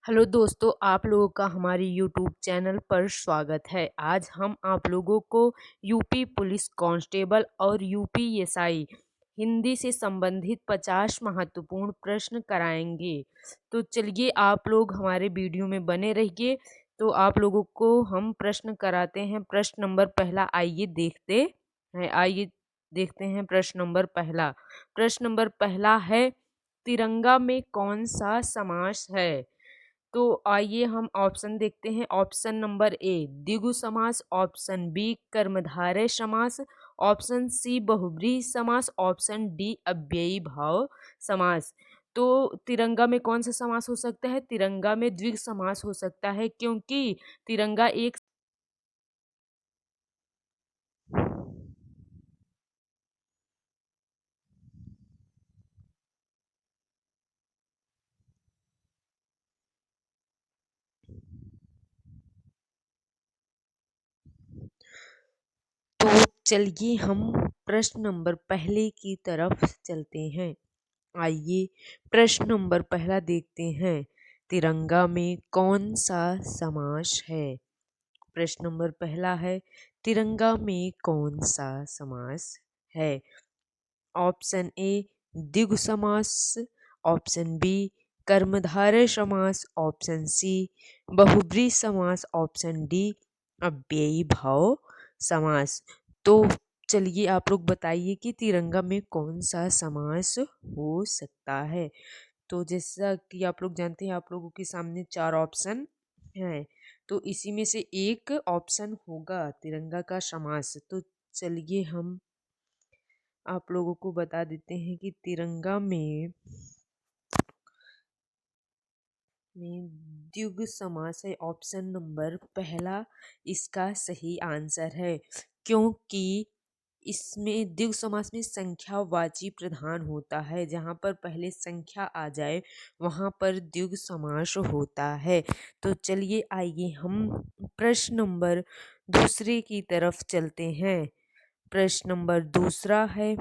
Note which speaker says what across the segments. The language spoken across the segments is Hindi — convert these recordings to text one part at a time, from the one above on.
Speaker 1: हेलो दोस्तों, आप लोगों का हमारे यूट्यूब चैनल पर स्वागत है। आज हम आप लोगों को यूपी पुलिस कांस्टेबल और यूपीएसआई हिंदी से संबंधित 50 महत्वपूर्ण प्रश्न कराएंगे। तो चलिए आप लोग हमारे वीडियो में बने रहिए। तो आप लोगों को हम प्रश्न कराते हैं। प्रश्न नंबर पहला आइए देखते हैं प्रश्न नंबर पहला। प्रश्न नंबर पहला है, तिरंगा में कौन सा समास है? तो आइए हम ऑप्शन देखते हैं। ऑप्शन नंबर ए द्विगु समास, ऑप्शन बी कर्मधारय समास, ऑप्शन सी बहुब्रीहि समास, ऑप्शन डी अव्ययी भाव समास। तो तिरंगा में कौन सा समास हो सकता है? तिरंगा में द्विगु समास हो सकता है, क्योंकि तिरंगा एक तो चलिए हम प्रश्न नंबर पहले की तरफ चलते हैं। आइए प्रश्न नंबर पहला देखते हैं। तिरंगा में कौन सा समास है? प्रश्न नंबर पहला है, तिरंगा में कौन सा समास है? ऑप्शन ए द्विगु समास, ऑप्शन बी कर्मधारय समास, ऑप्शन सी बहुब्रीहि समास, ऑप्शन डी अव्ययी भाव समास। तो चलिए आप लोग बताइए कि तिरंगा में कौन सा समास हो सकता है। तो जैसा कि आप लोग जानते हैं, आप लोगों के सामने 4 ऑप्शन हैं, तो इसी में से एक ऑप्शन होगा तिरंगा का समास। तो चलिए हम आप लोगों को बता देते हैं कि तिरंगा में द्विगु समास है। ऑप्शन नंबर पहला इसका सही आंसर है, क्योंकि इसमें द्विगु समास में संख्यावाची प्रधान होता है। जहाँ पर पहले संख्या आ जाए वहाँ पर द्विगु समास होता है। तो चलिए आइए हम प्रश्न नंबर दूसरे की तरफ चलते हैं। प्रश्न नंबर दूसरा है,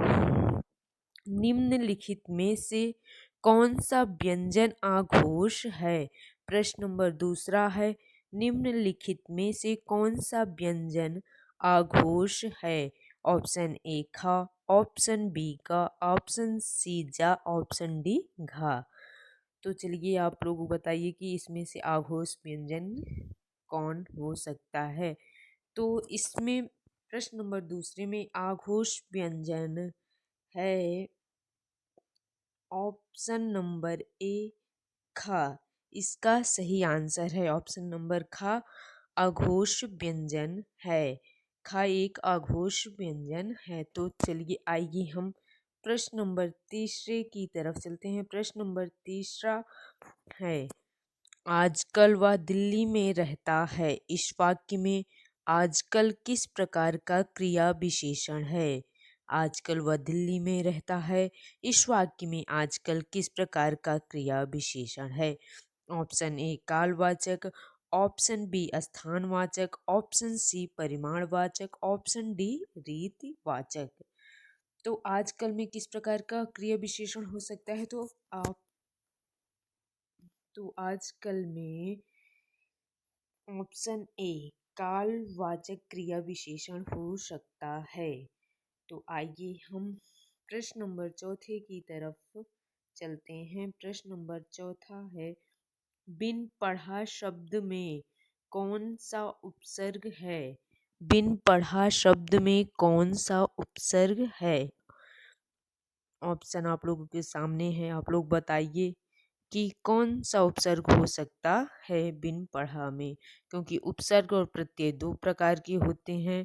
Speaker 1: निम्नलिखित में से कौन सा व्यंजन आघोष है? प्रश्न नंबर दूसरा है, निम्नलिखित में से कौन सा व्यंजन आघोष है? ऑप्शन ए खा, ऑप्शन बी का, ऑप्शन सी जा, ऑप्शन डी घा। तो चलिए आप लोग बताइए कि इसमें से आघोष व्यंजन कौन हो सकता है। तो इसमें प्रश्न नंबर दूसरे में आघोष व्यंजन है ऑप्शन नंबर ए खा। इसका सही आंसर है ऑप्शन नंबर खा, आघोष व्यंजन है। खा एक आघोष व्यंजन है। तो चलिए आइए हम प्रश्न नंबर तीसरे की तरफ चलते हैं। प्रश्न नंबर तीसरा है, आजकल वह दिल्ली में रहता है। इस वाक्य में आजकल किस प्रकार का क्रिया विशेषण है? आजकल वह दिल्ली में रहता है। इस वाक्य में आजकल किस प्रकार का क्रिया विशेषण है? ऑप्शन ए कालवाचक, ऑप्शन बी स्थानवाचक, ऑप्शन सी परिमाणवाचक, ऑप्शन डी रीतिवाचक। तो आजकल में किस प्रकार का क्रिया विशेषण हो सकता है? तो आजकल में ऑप्शन ए कालवाचक क्रिया विशेषण हो सकता है। तो आइए हम प्रश्न नंबर चौथे की तरफ चलते हैं। प्रश्न नंबर चौथा है, बिन पढ़ा शब्द में कौन सा उपसर्ग है? बिन पढ़ा शब्द में कौन सा उपसर्ग है? ऑप्शन आप लोगों के सामने है, आप लोग बताइए कि कौन सा उपसर्ग हो सकता है बिन पढ़ा में। क्योंकि उपसर्ग और प्रत्यय दो प्रकार के होते हैं।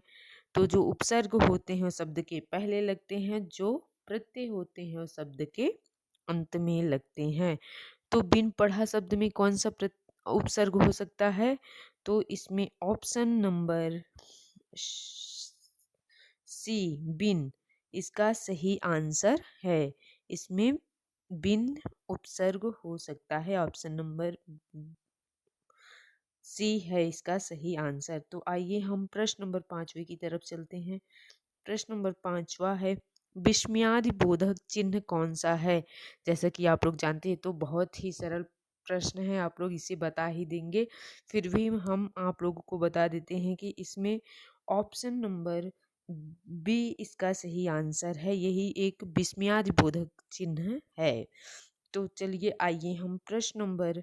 Speaker 1: तो जो उपसर्ग होते हैं वो शब्द के पहले लगते हैं, जो प्रत्यय होते हैं वो शब्द के अंत में लगते हैं। तो बिन पढ़ा शब्द में कौन सा उपसर्ग हो सकता है? तो इसमें ऑप्शन नंबर सी बिन इसका सही आंसर है। इसमें बिन उपसर्ग हो सकता है। ऑप्शन नंबर सी है इसका सही आंसर। तो आइए हम प्रश्न नंबर 5वें की तरफ चलते हैं। प्रश्न नंबर 5वां है, विस्मयादि बोधक चिन्ह कौन सा है? जैसा कि आप लोग जानते हैं, तो बहुत ही सरल प्रश्न है, आप लोग इसे बता ही देंगे। फिर भी हम आप लोगों को बता देते हैं कि इसमें ऑप्शन नंबर बी इसका सही आंसर है। यही एक विस्मयादिबोधक चिन्ह है। तो चलिए आइए हम प्रश्न नंबर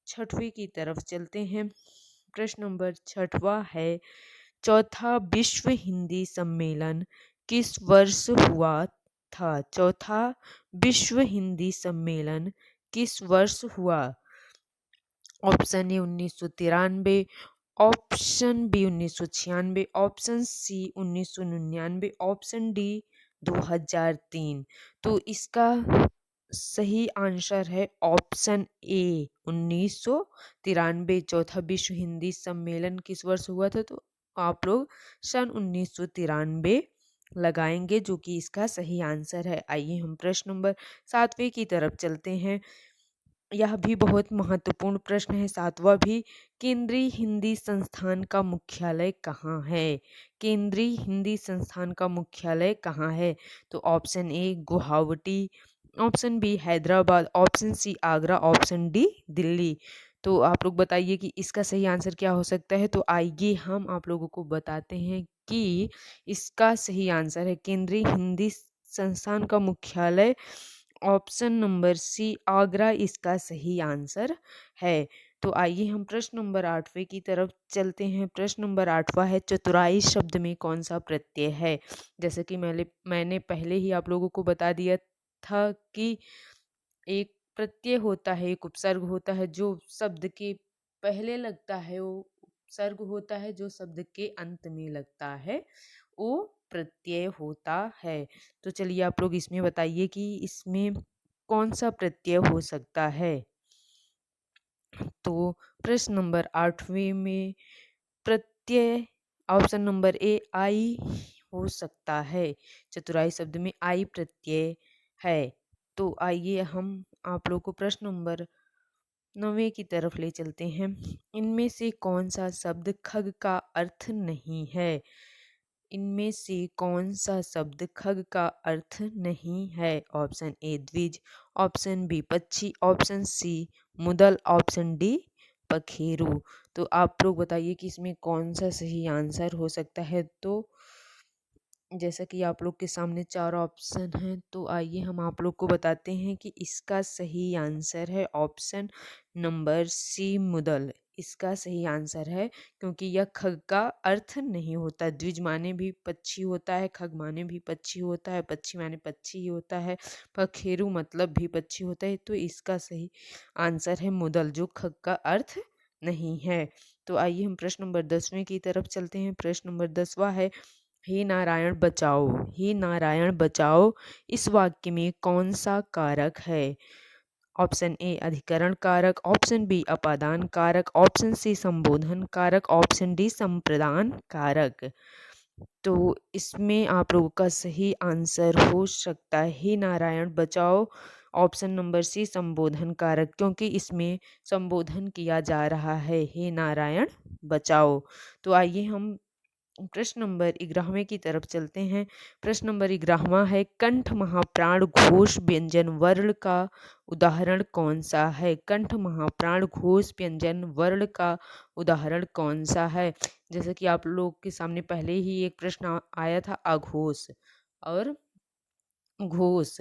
Speaker 1: 6वें की तरफ चलते हैं। प्रश्न नंबर 6वां है, चौथा विश्व हिंदी सम्मेलन किस वर्ष हुआ था? चौथा विश्व हिंदी सम्मेलन किस वर्ष हुआ? Option A 1993, option B 1996, option C 1999, option D 2003। तो इसका सही आंसर है ऑप्शन ए 1993। चौथा विश्व हिंदी सम्मेलन किस वर्ष हुआ था? तो आप लोग सन 1993 लगाएंगे, जो कि इसका सही आंसर है। आइए हम प्रश्न नंबर 7वें की तरफ चलते हैं। यह भी बहुत महत्वपूर्ण प्रश्न है, 7वां भी। केंद्रीय हिंदी संस्थान का मुख्यालय कहाँ है? केंद्रीय हिंदी संस्थान का मुख्यालय कहाँ है? तो option A Guwahati, option B Hyderabad, option C Agra, option D Delhi. तो आप लोग बताइए कि इसका सही आंसर क्या हो सकता है। तो आइए हम आप लोगों को बताते हैं कि इसका सही आंसर है केंद्रीय हिंदी संस्थान का मुख्यालय ऑप्शन नंबर सी आगरा इसका सही आंसर है। तो आइए हम प्रश्न नंबर 8वें की तरफ चलते हैं। प्रश्न नंबर 8वां है, चतुराई शब्द में कौन सा प्रत्यय है? जैसे कि मैंने पहले ही आप लोगों को बता दिया था कि एक प्रत्यय होता है, एक उपसर्ग होता है जो शब्द के पहले लगता है, वो उपसर्ग होता है जो शब्द के अंत में लगता है, वो प्रत्यय होता है। तो चलिए आप लोग इसमें बताइए कि इसमें कौन सा प्रत्यय हो सकता है। तो प्रश्न नंबर 8वें में प्रत्यय ऑप्शन नंबर ए आई हो सकता है। चतुराई शब्द में आई प्रत्यय है। तो आइए हम आप लोग को प्रश्न नंबर 9वें की तरफ ले चलते हैं। इनमें से कौन सा शब्द खग का अर्थ नहीं है? इनमें से कौन सा शब्द खग का अर्थ नहीं है? ऑप्शन ए द्विज, ऑप्शन बी पक्षी, ऑप्शन सी मुदल, ऑप्शन डी पखेरु। तो आप लोग बताइए कि इसमें कौन सा सही आंसर हो सकता है। तो जैसा कि आप लोग के सामने 4 ऑप्शन हैं, तो आइए हम आप लोग को बताते हैं कि इसका सही आंसर है ऑप्शन नंबर सी मुदल। इसका सही आंसर है, क्योंकि यह खग का अर्थ नहीं होता। द्विज माने भी पक्षी होता है, खग माने भी पक्षी होता है, पक्षी माने पक्षी ही होता है, पखेरु मतलब भी पक्षी होता है। तो इसका सही आंसर है मुदल, जो खग का अर्थ नहीं है। तो आइए हम प्रश्न नंबर 10वें की तरफ चलते हैं। प्रश्न नंबर 10वां है, हे नारायण बचाओ, हे नारायण बचाओ इस वाक्य में कौन सा कारक है? ऑप्शन ए अधिकरण कारक, ऑप्शन बी अपादान कारक, ऑप्शन सी संबोधन कारक, ऑप्शन डी संप्रदान कारक। तो इसमें आप लोगों का सही आंसर हो सकता है हे नारायण बचाओ ऑप्शन नंबर सी संबोधन कारक, क्योंकि इसमें संबोधन किया जा रहा है हे नारायण बचाओ। तो आइए हम प्रश्न नंबर 11वें की तरफ चलते हैं। प्रश्न नंबर 11वां है, कंठ महाप्राण घोष व्यंजन वर्ण का उदाहरण कौन सा है? कंठ महाप्राण घोष व्यंजन वर्ण का उदाहरण कौन सा है? जैसे कि आप लोग के सामने पहले ही एक प्रश्न आया था, अघोष और घोष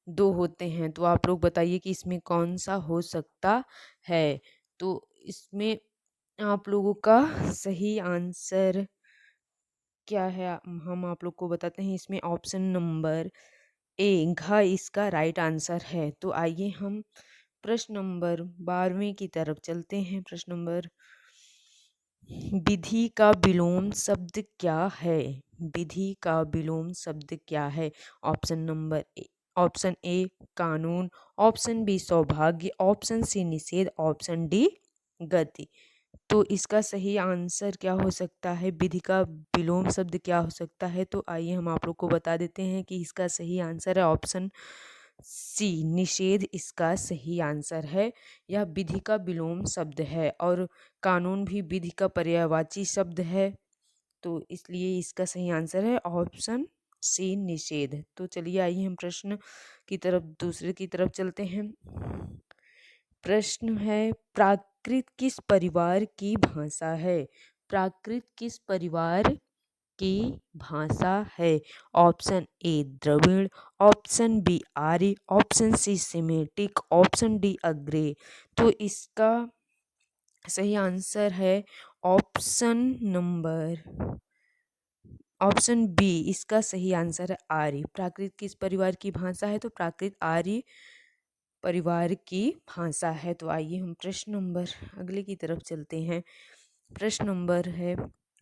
Speaker 1: दो होते हैं। तो आप लोग बताइए कि इसमें कौन सा हो सकता है। तो इसमें आप लोगों का सही आंसर क्या है, हम आप लोग को बताते हैं। इसमें ऑप्शन नंबर ए घ इसका राइट आंसर है। तो आइए हम प्रश्न नंबर 12वें की तरफ चलते हैं। प्रश्न नंबर, विधि का विलोम शब्द क्या है? विधि का विलोम शब्द क्या है? Option number A, option A कानून, ऑप्शन बी सौभाग्य, ऑप्शन सी निषेध, ऑप्शन डी गति। तो इसका सही आंसर क्या हो सकता है? विधि का विलोम शब्द क्या हो सकता है? तो आइए हम आप लोग को बता देते हैं कि इसका सही आंसर है ऑप्शन सी निषेध इसका सही आंसर है। यह विधि का विलोम शब्द है और कानून भी विधि का पर्यायवाची शब्द है। तो इसलिए इसका सही आंसर है ऑप्शन सी निषेध। तो चलिए आइए हम प्रश्न की तरफ दूसरे की तरफ चलते हैं। प्रश्न है, प्राकृत किस परिवार की भाषा है? प्राकृत किस परिवार की भाषा है? Option A Dravid, option B Arya, option C Semitic, option D अग्रे। तो इसका सही आंसर है ऑप्शन बी। इसका सही आंसर है आर्य। प्राकृत किस परिवार की भाषा है? तो प्राकृत आर्य परिवार की भाषा है। तो आइए हम प्रश्न नंबर अगले की तरफ चलते हैं। प्रश्न नंबर है,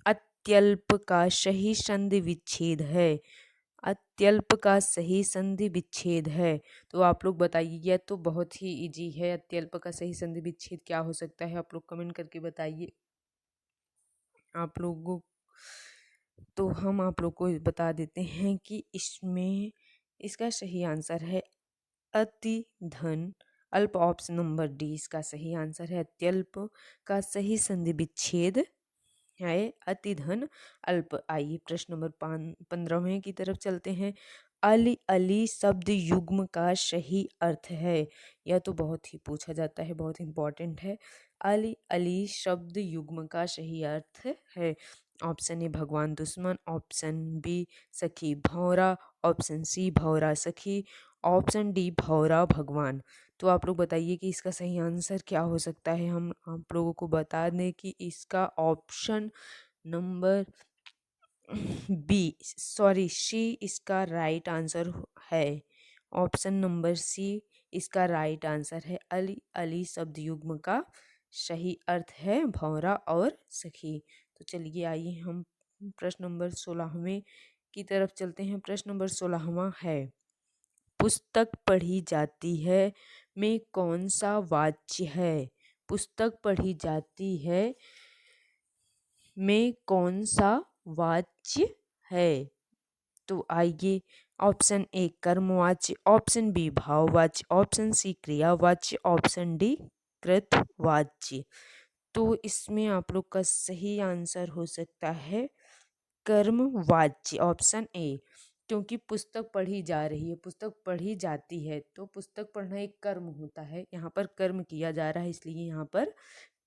Speaker 1: अत्यल्प का सही संधि विच्छेद है। अत्यल्प का सही संधि विच्छेद है। तो आप लोग बताइए, यह तो बहुत ही इजी है। अत्यल्प का सही संधि विच्छेद क्या हो सकता है? आप लोग कमेंट करके बताइए। आप लोगों तो हम आप लोग को बता देते हैं कि इसमें इसका सही आंसर है अति धन अल्प। ऑप्शन नंबर डी इसका सही आंसर है। अत्यल्प का सही संधि विच्छेद है अति धन अल्प। आइए प्रश्न नंबर 15वें की तरफ चलते हैं। अली अली शब्द युग्म का सही अर्थ है। यह तो बहुत ही पूछा जाता है, बहुत इम्पोर्टेंट है। अली अली शब्द युग्म का सही अर्थ है। ऑप्शन ए भगवान दुश्मन, ऑप्शन बी सखी भौरा, ऑप्शन सी भौरा सखी, ऑप्शन डी भौरा भगवान। तो आप लोग बताइए कि इसका सही आंसर क्या हो सकता है। हम आप लोगों को बता दें कि इसका ऑप्शन नंबर सी इसका राइट आंसर है। ऑप्शन नंबर सी इसका राइट आंसर है। अली अली शब्द युग्म का सही अर्थ है भौरा और सखी। तो चलिए आइए हम प्रश्न नंबर 16वें की तरफ चलते हैं। प्रश्न नंबर 16वां है, पुस्तक पढ़ी जाती है में कौन सा वाच्य है? पुस्तक पढ़ी जाती है में कौन सा वाच्य है? तो आइए, ऑप्शन ए कर्मवाच्य, ऑप्शन बी भाववाच्य, ऑप्शन सी क्रियावाच्य, ऑप्शन डी कृतवाच्य। तो इसमें आप लोग का सही आंसर हो सकता है कर्मवाच्य, ऑप्शन ए। क्योंकि पुस्तक पढ़ी जा रही है, पुस्तक पढ़ी जाती है, तो पुस्तक पढ़ना एक कर्म होता है। यहाँ पर कर्म किया जा रहा है, इसलिए यहाँ पर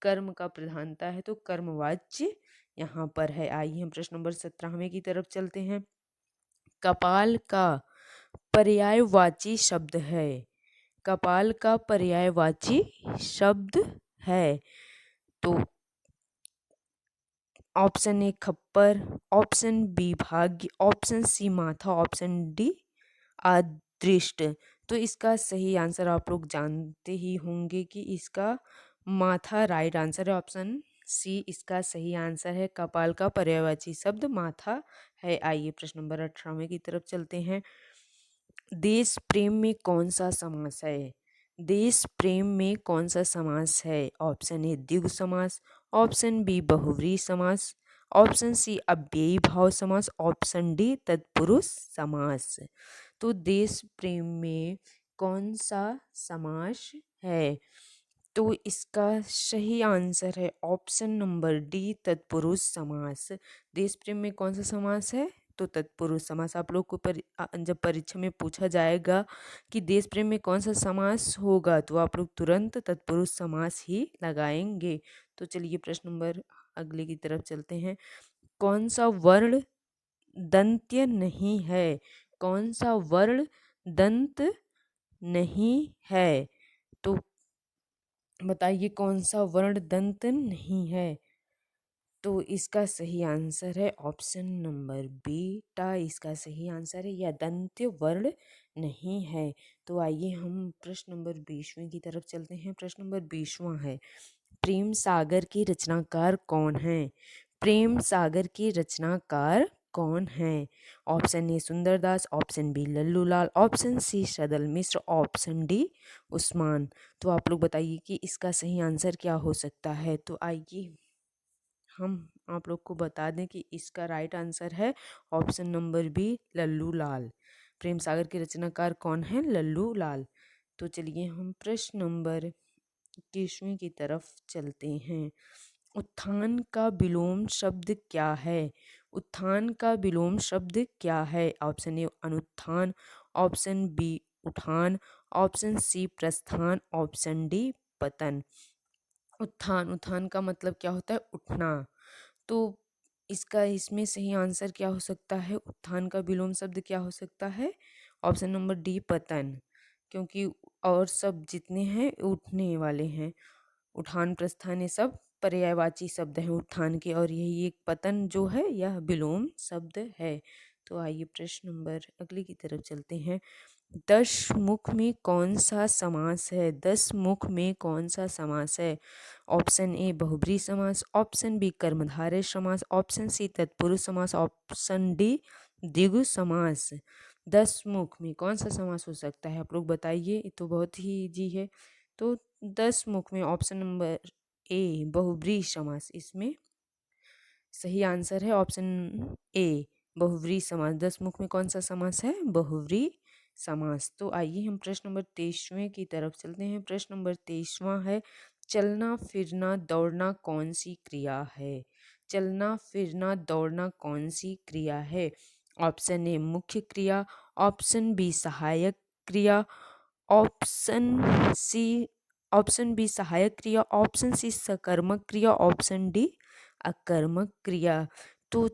Speaker 1: कर्म का प्रधानता है, तो कर्मवाच्य यहाँ पर है। आइए हम प्रश्न नंबर 17वें की तरफ चलते हैं। कपाल का पर्यायवाची शब्द है। कपाल का पर्यायवाची शब्द है। तो ऑप्शन ए खप्पर, ऑप्शन बी भाग्य, ऑप्शन सी माथा, ऑप्शन डी अदृष्ट। तो इसका सही आंसर आप लोग जानते ही होंगे कि इसका माथा राइट आंसर है। ऑप्शन सी इसका सही आंसर है। कपाल का पर्यायवाची शब्द माथा है। आइए प्रश्न नंबर 18वें की तरफ चलते हैं। देश प्रेम में कौन सा समास है? देश प्रेम में कौन सा समास है? ऑप्शन ए द्विगु समास, ऑप्शन बी बहुव्रीहि समास, ऑप्शन सी अव्ययी भाव समास, ऑप्शन डी तत्पुरुष समास। तो देश प्रेम में कौन सा समास है? तो इसका सही आंसर है ऑप्शन नंबर डी तत्पुरुष समास। देश प्रेम में कौन सा समास है? तो तत्पुरुष समास। आप लोग को जब परीक्षा में पूछा जाएगा कि देश प्रेम में कौन सा समास होगा, तो आप लोग तुरंत तत्पुरुष समास ही लगाएंगे। तो चलिए प्रश्न नंबर अगले की तरफ चलते हैं। कौन सा वर्ण दंत्य नहीं है? कौन सा वर्ण दंत नहीं है? तो बताइए कौन सा वर्ण दंत नहीं है? तो इसका सही आंसर है ऑप्शन नंबर बीटा। इसका सही आंसर है, यह दंत्य वर्ण नहीं है। तो आइए हम प्रश्न नंबर 20वें की तरफ चलते हैं। प्रश्न नंबर 20वां है, प्रेम सागर के रचनाकार कौन है? प्रेम सागर के रचनाकार कौन है? Option A Sundardas, option B Lallulal, option C Sadal Mishra, option D Usman. तो आप लोग बताइए कि इसका सही आंसर क्या हो सकता है। तो आइए हम आप लोग को बता दें कि इसका राइट आंसर है option number B Lallu Lal. Prem Sagar के रचनाकार कौन है? लल्लूलाल। तो चलिए हम प्रश्न नंबर 21वें की तरफ चलते हैं। उत्थान का विलोम शब्द क्या है? उत्थान का विलोम शब्द क्या है? ऑप्शन ए अनुत्थान, ऑप्शन बी उठान, ऑप्शन सी प्रस्थान, ऑप्शन डी पतन। उत्थान, उत्थान का मतलब क्या होता है? उठना। तो इसका इसमें सही आंसर क्या हो सकता है? उत्थान का विलोम शब्द क्या हो सकता है? ऑप्शन नंबर डी पतन, क्योंकि और सब जितने हैं उठने वाले हैं। उठान प्रस्थान ये सब पर्यायवाची शब्द हैं उत्थान के, और यही एक पतन जो है यह विलोम शब्द है। तो आइए प्रश्न नंबर अगले की तरफ चलते हैं। 10 मुख में कौन सा समास है? 10 मुख में कौन सा समास है? ऑप्शन ए बहुब्री समास, ऑप्शन बी कर्मधारय समास, ऑप्शन सी तत्पुरुष समास, ऑप्शन डी द्विगु समास। 10 मुख में कौन सा समास हो सकता है? आप लोग बताइए, ये तो बहुत ही इजी है। तो 10 मुख में ऑप्शन नंबर ए बहुब्री समास इसमें सही आंसर है। ऑप्शन ए बहुव्रीहि समास। 10 मुख में कौन सा समास है? बहुव्रीहि समास। तो आइए हम प्रश्न नंबर 23वें की तरफ चलते हैं। प्रश्न नंबर 23वां है, चलना फिरना दौड़ना कौन सी क्रिया है? चलना फिरना दौड़ना कौन सी क्रिया है? ऑप्शन ए मुख्य क्रिया, ऑप्शन बी सहायक क्रिया, ऑप्शन सी ऑप्शन बी सहायक क्रिया, ऑप्शन सी सकर्मक क्रिया, ऑप्शन डी अकर्मक क्रिया। तो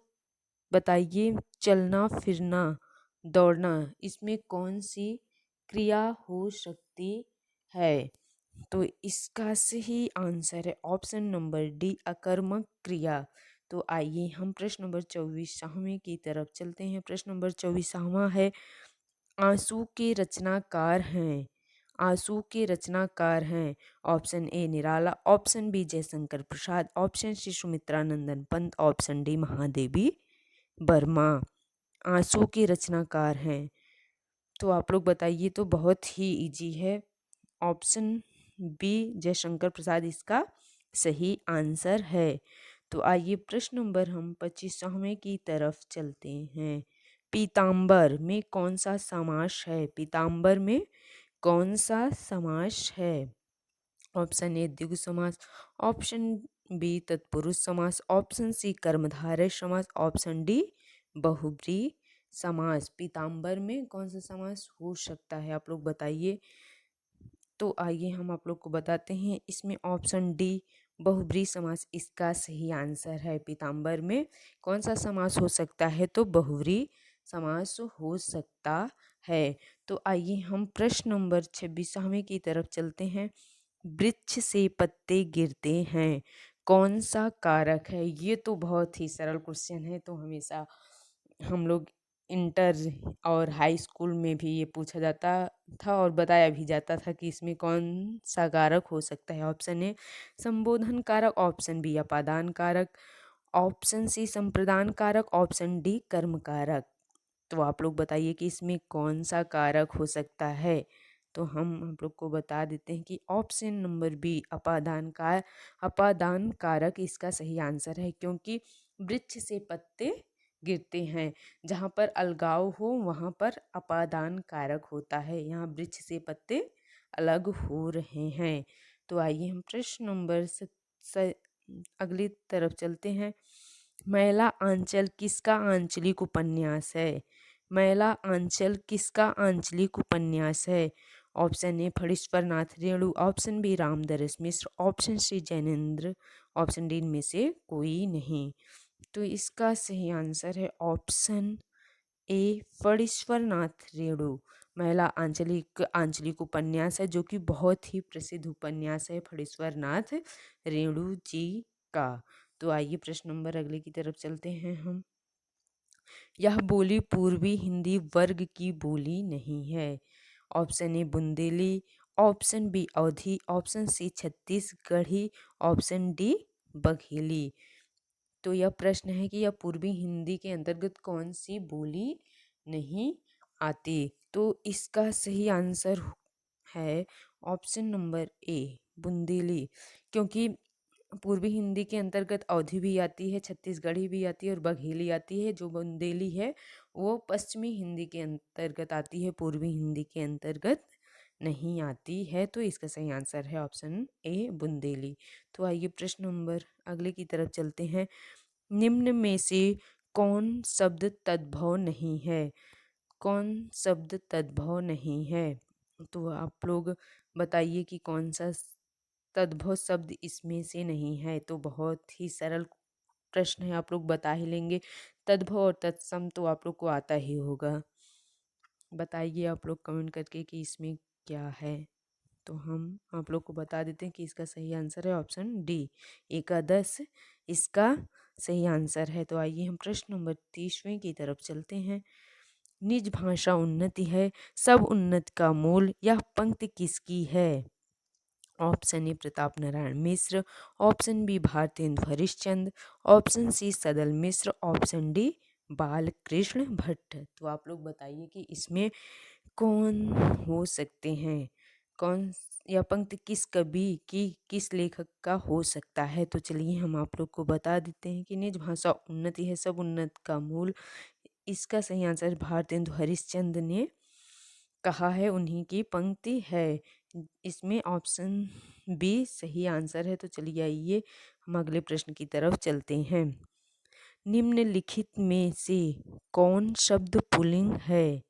Speaker 1: बताइए, चलना फिरना दौड़ना इसमें कौन सी क्रिया हो सकती है? तो इसका सही आंसर है ऑप्शन नंबर डी अकर्मक क्रिया। तो आइए हम प्रश्न नंबर 24वें की तरफ चलते हैं। प्रश्न नंबर 24वां है, आंसू के रचनाकार हैं। आंसू के रचनाकार हैं। Option A Nirala, option B Jaishankar Prasad, option C Sumitranandan Pant, option D Mahadevi Verma. Aansu के रचनाकार हैं, तो आप लोग बताइए। तो बहुत ही इजी है। ऑप्शन बी जयशंकर प्रसाद इसका सही आंसर है। तो आइए प्रश्न नंबर हम 25वें की तरफ चलते हैं। पीताम्बर में कौन सा समास है? पीताम्बर में कौन सा समास है? ऑप्शन ए द्विगु समास, ऑप्शन बी तत्पुरुष समास, ऑप्शन सी कर्मधारय समास, ऑप्शन डी बहुब्रीहि समास। पीताम्बर में कौन सा समास हो सकता है? आप लोग बताइए। तो आइए हम आप लोग को बताते हैं। इसमें ऑप्शन डी बहुब्रीहि समास इसका सही आंसर है। पीताम्बर में कौन सा समास हो सकता है? तो बहुब्रीहि समास हो सकता है। तो आइए हम प्रश्न नंबर 26वें की तरफ चलते हैं। वृक्ष से पत्ते गिरते हैं, कौन सा कारक है? ये तो बहुत ही सरल क्वेश्चन है। तो हमेशा हम लोग इंटर और हाई स्कूल में भी ये पूछा जाता था और बताया भी जाता था कि इसमें कौन सा कारक हो सकता है। ऑप्शन ए संबोधन कारक, ऑप्शन बी अपादान कारक, ऑप्शन सी संप्रदान कारक, ऑप्शन डी कर्म कारक। तो आप लोग बताइए कि इसमें कौन सा कारक हो सकता है? तो हम आप लोग को बता देते हैं कि ऑप्शन नंबर बी अपादान कारक इसका सही आंसर है, क्योंकि वृक्ष से पत्ते गिरते हैं। जहाँ पर अलगाव हो वहाँ पर अपादान कारक होता है। यहाँ वृक्ष से पत्ते अलग हो रहे हैं। तो आइए हम प्रश्न नंबर अगली तरफ चलते हैं। मैला आंचल किसका आंचलिक उपन्यास है? मैला आंचल किसका आंचलिक उपन्यास है? Option A Phanishwar Nath Renu, option B Ramdaras Mishra, option C Jainendra, option D इनमें से कोई नहीं। तो इसका सही आंसर है ऑप्शन ए फणीश्वर नाथ रेणु। महिला आंचलिक उपन्यास है, जो कि बहुत ही प्रसिद्ध उपन्यास है फणीश्वर नाथ रेणु जी का। तो आइए प्रश्न नंबर अगले की तरफ चलते हैं हम। यह बोली पूर्वी हिंदी वर्ग की बोली नहीं है। Option A Bundeli, option B Awadhi, option C Chhattisgarhi, option D Bagheli. तो यह प्रश्न है कि यह पूर्वी हिंदी के अंतर्गत कौन सी बोली नहीं आती? तो इसका सही आंसर है ऑप्शन नंबर ए बुंदेली, क्योंकि पूर्वी हिंदी के अंतर्गत अवधी भी आती है, छत्तीसगढ़ी भी आती है और बघेली आती है। जो बुंदेली है वो पश्चिमी हिंदी के अंतर्गत आती है, पूर्वी हिंदी के अंतर्गत नहीं आती है। तो इसका सही आंसर है ऑप्शन ए बुंदेली। तो आइए प्रश्न नंबर अगले की तरफ चलते हैं। निम्न में से कौन शब्द तद्भव नहीं है? कौन शब्द तद्भव नहीं है? तो आप लोग बताइए कि कौन सा तद्भव शब्द इसमें से नहीं है। तो बहुत ही सरल प्रश्न है, आप लोग बता ही लेंगे। तद्भव और तत्सम तो आप लोग को आता ही होगा। बताइए आप लोग कमेंट करके कि इसमें क्या है। तो हम आप लोग को बता देते हैं कि इसका सही आंसर है ऑप्शन डी, एकादश इसका सही आंसर है। तो आइए हम प्रश्न नंबर 30वें की तरफ चलते हैं। निज भाषा उन्नति है, सब उन्नति का मूल, यह पंक्ति किसकी है? Option A Pratap Narayan Mishra, option B Bharatendu Harishchandra, option C Sadal Mishra, option D Balkrishna Bhatt. तो आप लोग बताइए कि इसमें कौन हो सकते हैं, कौन यह पंक्ति किस कवि की, किस लेखक का हो सकता है। तो चलिए हम आप लोग को बता देते हैं कि निज भाषा उन्नति है, सब उन्नति का मूल, इसका सही आंसर भारतेंदु हरिश्चंद्र ने कहा है, उन्हीं की पंक्ति है। इसमें ऑप्शन बी सही आंसर है। तो चलिए आइए हम अगले प्रश्न की तरफ चलते हैं। निम्नलिखित में से कौन शब्द पुल्लिंग है?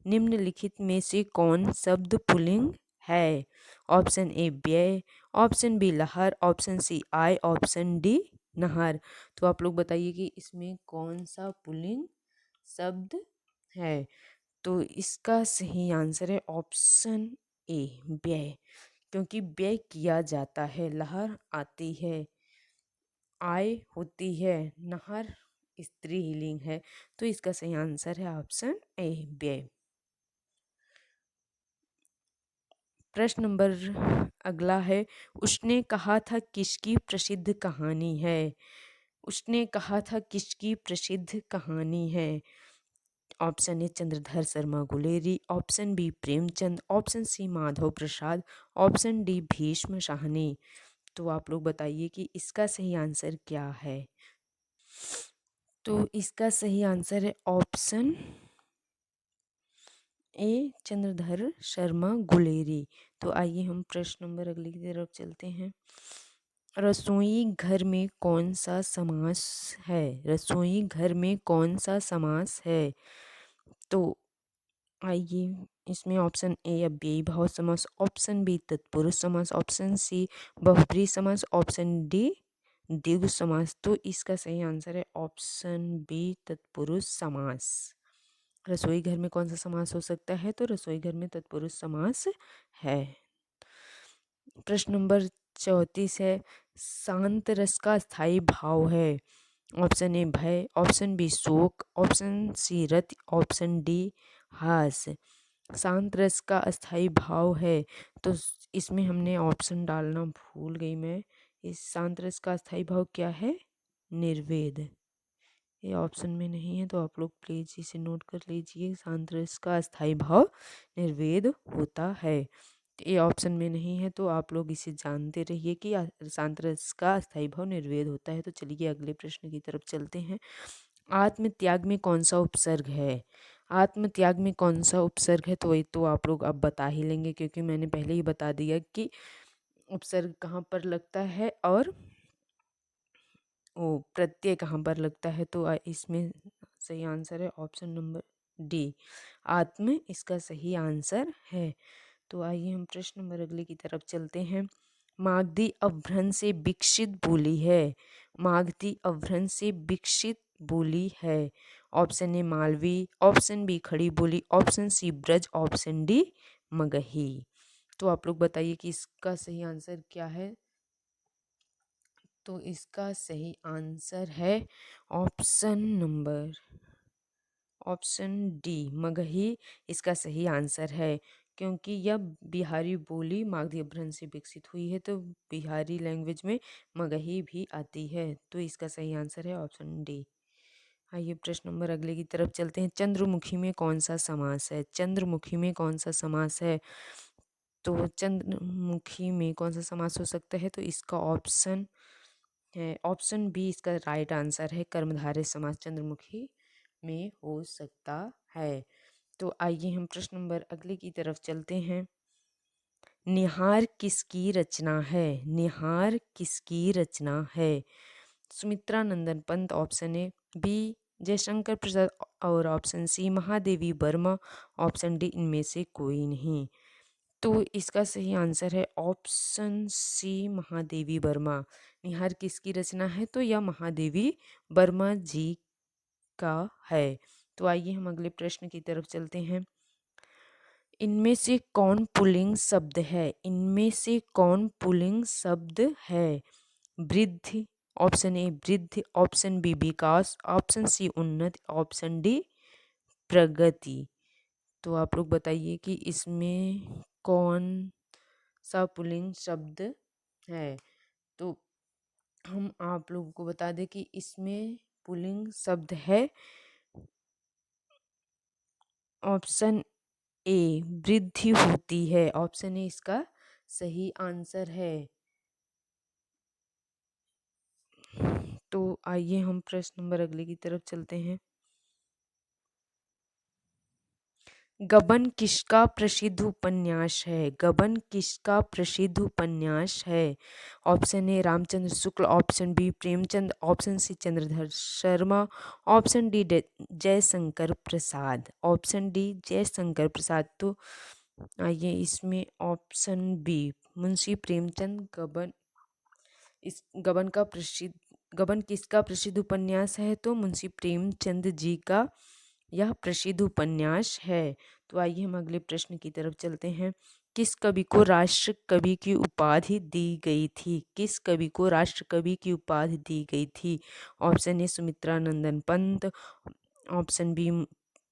Speaker 1: निम्नलिखित में से कौन शब्द पुल्लिंग है? ऑप्शन ए व्यय, ऑप्शन बी लहर, ऑप्शन सी आय, ऑप्शन डी नहर। तो आप लोग बताइए कि इसमें कौन सा पुल्लिंग शब्द है। तो इसका सही आंसर है ऑप्शन ए व्यय, क्योंकि व्यय किया जाता है, लहर आती है, आय होती है, नहर स्त्रीलिंग है। तो इसका सही आंसर है ऑप्शन ए व्यय। प्रश्न नंबर अगला है, उसने कहा था किसकी प्रसिद्ध कहानी है? उसने कहा था किसकी प्रसिद्ध कहानी है? Option A Chandradhar Sharma Guleri, option B Premchand, option C Madhav Prasad, option D Bhisham Sahni. तो आप लोग बताइए कि इसका सही आंसर क्या है। तो इसका सही आंसर है ऑप्शन ए चंद्रधर शर्मा गुलेरी। तो आइए हम प्रश्न नंबर अगले की तरफ चलते हैं। रसोई घर में कौन सा समास है? रसोई घर में कौन सा समास है? तो आइए इसमें ऑप्शन ए अव्ययी भाव समास, ऑप्शन बी तत्पुरुष समास, ऑप्शन सी बहुब्रीहि समास, ऑप्शन डी द्विगु समास। तो इसका सही आंसर है ऑप्शन बी तत्पुरुष समास। रसोई घर में कौन सा समास हो सकता है? तो रसोई घर में तत्पुरुष समास है। प्रश्न नंबर 34 है, शांत रस का स्थायी भाव है। ऑप्शन ए भय, ऑप्शन बी शोक, ऑप्शन सी रति, ऑप्शन डी हास। शांत रस का अस्थाई भाव है, तो इसमें हमने ऑप्शन डालना भूल गई मैं। इस शांत रस का अस्थाई भाव क्या है? निर्वेद। ये ऑप्शन में नहीं है, तो आप लोग प्लीज इसे नोट कर लीजिए। शांत रस का अस्थाई भाव निर्वेद होता है। ये ऑप्शन में नहीं है, तो आप लोग इसे जानते रहिए कि शांत रस का अस्थाई भाव निर्वेद होता है। तो चलिए अगले प्रश्न की तरफ चलते हैं। आत्मत्याग में कौन सा उपसर्ग है? आत्मत्याग में कौन सा उपसर्ग है? तो ये तो आप लोग अब बता ही लेंगे, क्योंकि मैंने पहले ही बता दिया कि उपसर्ग कहाँ पर लगता है और ओ प्रत्यय कहाँ पर लगता है। तो इसमें सही आंसर है ऑप्शन नंबर डी, आत्म इसका सही आंसर है। तो आइए हम प्रश्न नंबर अगले की तरफ चलते हैं। मागधी अवभ्रंश से विकसित बोली है। मागधी अवभ्रंश से विकसित बोली है। Option A Malvi, option B Khadi Boli, option C Braj, option D Magahi. तो आप लोग बताइए कि इसका सही आंसर क्या है। तो इसका सही आंसर है ऑप्शन डी मगही इसका सही आंसर है, क्योंकि यह बिहारी बोली मागधी अपभ्रंश से विकसित हुई है, तो बिहारी लैंग्वेज में मगही भी आती है। तो इसका सही आंसर है ऑप्शन डी। आइए प्रश्न नंबर अगले की तरफ चलते हैं। चंद्रमुखी में कौन सा समास है? चंद्रमुखी में कौन सा समास है? तो चंद्रमुखी में कौन सा समास हो सकता है? तो इसका ऑप्शन है ऑप्शन बी इसका राइट आंसर है, कर्मधारय समास चंद्रमुखी में हो सकता है। तो आइए हम प्रश्न नंबर अगले की तरफ चलते हैं। निहार किसकी रचना है? निहार किसकी रचना है? Sumitra Nandan Pant option A, B Jaishankar Prasad और option C Mahadevi Verma, option D इनमें से कोई नहीं। तो इसका सही आंसर है ऑप्शन सी, महादेवी वर्मा। निहार किसकी रचना है? तो यह महादेवी वर्मा जी का है। तो आइए हम अगले प्रश्न की तरफ चलते हैं। इनमें से कौन पुल्लिंग शब्द है? इनमें से कौन पुल्लिंग शब्द है? वृद्धि, ऑप्शन ए वृद्धि, ऑप्शन बी विकास, ऑप्शन सी उन्नति, ऑप्शन डी प्रगति। तो आप लोग बताइए कि इसमें कौन सा पुल्लिंग शब्द है? तो हम आप लोगों को बता दें कि इसमें पुल्लिंग शब्द है ऑप्शन ए वृद्धि होती है। ऑप्शन ए इसका सही आंसर है। तो आइए हम प्रश्न नंबर अगले की तरफ चलते हैं। गबन किसका प्रसिद्ध उपन्यास है? गबन किसका प्रसिद्ध उपन्यास है? Option A Ramchandra Shukla, option B Premchand, option C Chandradhar Sharma, option D Jaishankar Prasad. Option D Jaishankar Prasad. तो आइए इसमें ऑप्शन बी मुंशी प्रेमचंद गबन, इस गबन किसका प्रसिद्ध उपन्यास है? तो मुंशी प्रेमचंद जी का यह प्रसिद्ध उपन्यास है। तो आइए हम अगले प्रश्न की तरफ चलते हैं। किस कवि को राष्ट्र कवि की उपाधि दी गई थी? किस कवि को राष्ट्र कवि की उपाधि दी गई थी? Option A Sumitra Nandan Pant, option B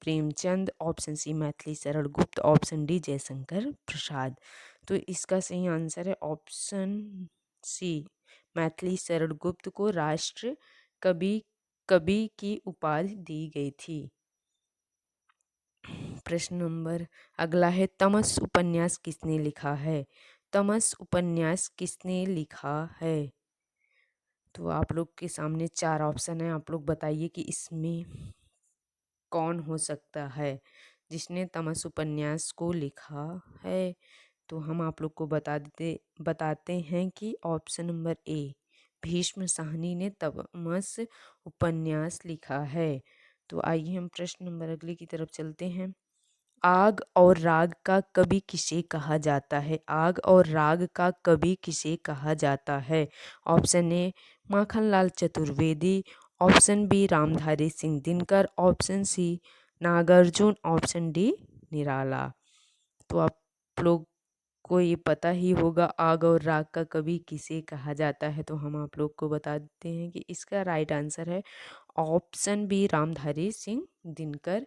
Speaker 1: Premchand, option C Maithili Sharan Gupt, option D Jaishankar Prasad. तो इसका सही आंसर है ऑप्शन सी, मैथिली शरण गुप्त को राष्ट्र कवि कवि की उपाधि दी गई थी। प्रश्न नंबर अगला है, तमस उपन्यास किसने लिखा है? तमस उपन्यास किसने लिखा है? तो आप लोग के सामने चार ऑप्शन है। आप लोग बताइए कि इसमें कौन हो सकता है जिसने तमस उपन्यास को लिखा है। तो हम आप लोग को बताते हैं कि option number A Bhishma Sahni ने तमस उपन्यास लिखा है। तो आइए हम प्रश्न नंबर अगले की तरफ चलते हैं। आग और राग का कवि किसे कहा जाता है? आग और राग का कवि किसे कहा जाता है? Option A Makhanlal Chaturvedi, option B Ramdhari Singh Dinkar, option C Nagarjun, option D Nirala. तो आप लोग को ये पता ही होगा आग और राग का कवि किसे कहा जाता है। तो हम आप लोग को बता देते हैं कि इसका राइट आंसर है ऑप्शन बी रामधारी सिंह दिनकर।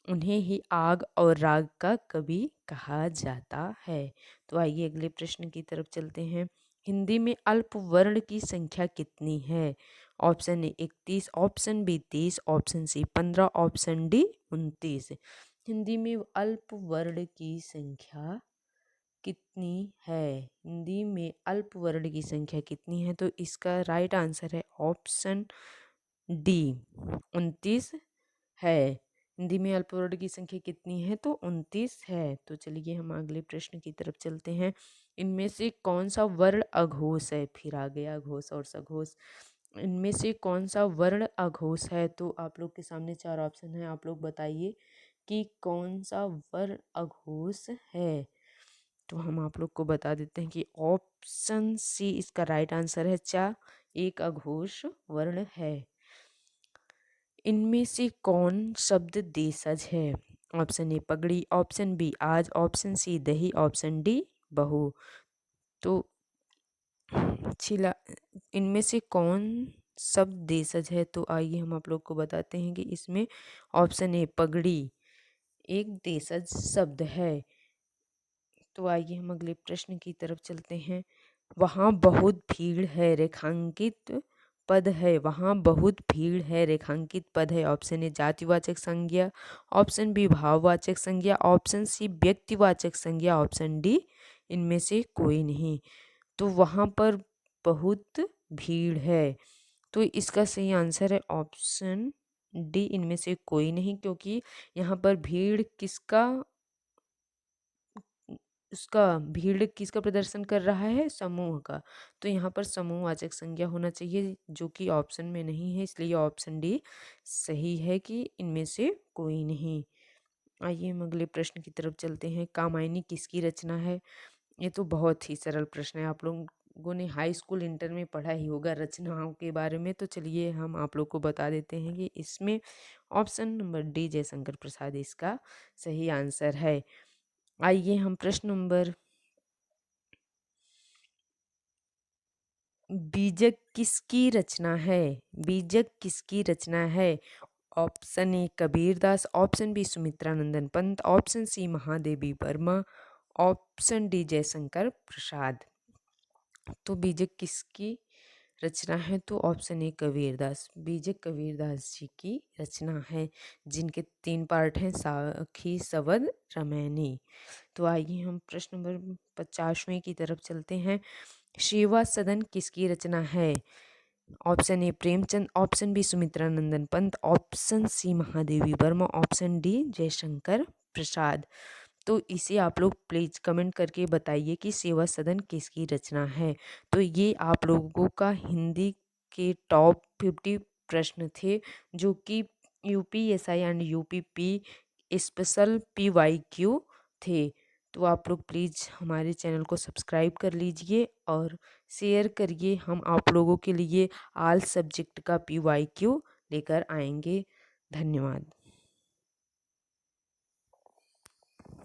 Speaker 1: उन्हें ही आग और राग का कवि कहा जाता है। तो आइए अगले प्रश्न की तरफ चलते हैं। हिंदी में अल्प वर्ण की संख्या कितनी है? Option A 31, option B 30, option C 15, option D 29। Hindi में अल्प वर्ण की संख्या कितनी है? हिंदी में अल्प वर्ण की संख्या कितनी है? तो इसका राइट आंसर है ऑप्शन डी 29 है। हिंदी में अल्प वर्ण की संख्या कितनी है? तो 29 है। तो चलिए हम अगले प्रश्न की तरफ चलते हैं। इनमें से कौन सा वर्ण अघोष है? फिर आ गया घोष और सघोष। इनमें से कौन सा वर्ण अघोष है? तो आप लोग के सामने चार ऑप्शन है। आप लोग बताइए कि कौन सा वर्ण अघोष है। तो हम आप लोग को बता देते हैं कि ऑप्शन सी इसका राइट आंसर है। चा एक अघोष वर्ण है। इनमें से कौन शब्द देशज है? ऑप्शन ए पगड़ी, ऑप्शन बी आज, ऑप्शन सी दही, ऑप्शन डी बहू। तो छिला इनमें से कौन शब्द देशज है? तो आइए हम आप लोग को बताते हैं कि इसमें ऑप्शन ए पगड़ी एक देशज शब्द है। तो आइए हम अगले प्रश्न की तरफ चलते हैं। वहाँ बहुत भीड़ है रेखांकित पद है। वहाँ बहुत भीड़ है रेखांकित पद है। ऑप्शन ए जातिवाचक संज्ञा, ऑप्शन बी भाववाचक संज्ञा, ऑप्शन सी व्यक्तिवाचक संज्ञा, ऑप्शन डी इनमें से कोई नहीं। तो वहाँ पर बहुत भीड़ है। तो इसका सही आंसर है ऑप्शन डी इनमें से कोई नहीं, क्योंकि यहाँ पर उसका भीड़ किसका प्रदर्शन कर रहा है? समूह का। तो यहाँ पर समूहवाचक संज्ञा होना चाहिए जो कि ऑप्शन में नहीं है, इसलिए ऑप्शन डी सही है कि इनमें से कोई नहीं। आइए हम अगले प्रश्न की तरफ चलते हैं। कामायनी किसकी रचना है? ये तो बहुत ही सरल प्रश्न है, आप लोगों ने हाई स्कूल इंटर में पढ़ा ही होगा रचनाओं के बारे में। तो चलिए हम आप लोग को बता देते हैं कि इसमें ऑप्शन नंबर डी जयशंकर प्रसाद इसका सही आंसर है। आइए हम प्रश्न नंबर बीजक किसकी रचना है? बीजक किसकी रचना है? Option A Kabirdas, option B Sumitra Nandan Pant, option C Mahadevi Verma, option D Jaishankar Prasad. तो बीजक किसकी रचना है? तो ऑप्शन ए कबीरदास, बीजक कबीरदास जी की रचना है, जिनके 3 पार्ट हैं, साखी, सवद, रामायणी। तो आइए हम प्रश्न नंबर 50वें की तरफ चलते हैं। सेवा सदन किसकी रचना है? Option A Premchand, option B Sumitra Nandan Pant, option C Mahadevi Verma, option D Jaishankar Prasad. तो इसे आप लोग प्लीज कमेंट करके बताइए कि सेवा सदन किसकी रचना है। तो ये आप लोगों का हिंदी के टॉप 50 प्रश्न थे, जो कि UPSI and UPP special PYQ थे। तो आप लोग प्लीज़ हमारे चैनल को सब्सक्राइब कर लीजिए और शेयर करिए। हम आप लोगों के लिए ऑल सब्जेक्ट का पीवाईक्यू लेकर आएंगे। धन्यवाद।